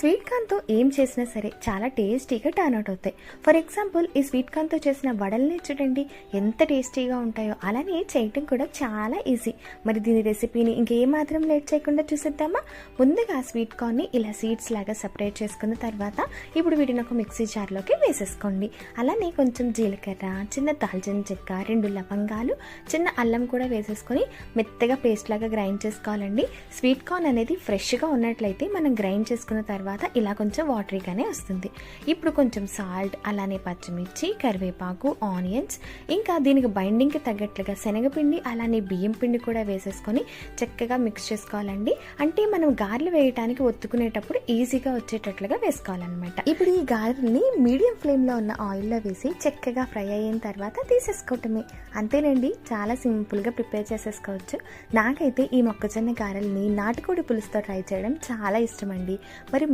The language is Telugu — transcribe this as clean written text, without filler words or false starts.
స్వీట్ కార్న్తో ఏం చేసినా సరే చాలా టేస్టీగా టర్న్ అవుట్ అవుతాయి. ఫర్ ఎగ్జాంపుల్ ఈ స్వీట్ కార్న్తో చేసిన వడల్ని చూడండి ఎంత టేస్టీగా ఉంటాయో. అలానే చేయటం కూడా చాలా ఈజీ. మరి దీని రెసిపీని ఇంకేమాత్రం లేట్ చేయకుండా చూసేద్దామా? ముందుగా స్వీట్ కార్న్ని ఇలా సీడ్స్ లాగా సపరేట్ చేసుకున్న తర్వాత ఇప్పుడు వీటిని ఒక మిక్సీ జార్లోకి వేసేసుకోండి. అలానే కొంచెం జీలకర్ర, చిన్న దాల్చిన చెక్క, 2 లవంగాలు, చిన్న అల్లం కూడా వేసేసుకొని మెత్తగా పేస్ట్ లాగా గ్రైండ్ చేసుకోవాలండి. స్వీట్ కార్న్ అనేది ఫ్రెష్గా ఉన్నట్లయితే మనం గ్రైండ్ చేసుకున్న తర్వాత ఇలా కొంచెం వాటరీగానే వస్తుంది. ఇప్పుడు కొంచెం సాల్ట్, అలానే పచ్చిమిర్చి, కరివేపాకు, ఆనియన్స్, ఇంకా దీనికి బైండింగ్కి తగ్గట్లుగా శనగపిండి, అలానే బియ్యం పిండి కూడా వేసేసుకొని చక్కగా మిక్స్ చేసుకోవాలండి. అంటే మనం గారెలు వేయడానికి ఒత్తుకునేటప్పుడు ఈజీగా వచ్చేటట్లుగా వేసుకోవాలన్నమాట. ఇప్పుడు ఈ గారెల్ని మీడియం ఫ్లేమ్లో ఉన్న ఆయిల్లో వేసి చక్కగా ఫ్రై అయిన తర్వాత తీసేసుకోవటమే. అంతేనండి, చాలా సింపుల్గా ప్రిపేర్ చేసేసుకోవచ్చు. నాకైతే ఈ మొక్కజొన్న గారెల్ని నాటుకోడి పులుసుతో ట్రై చేయడం చాలా ఇష్టం అండి. మరి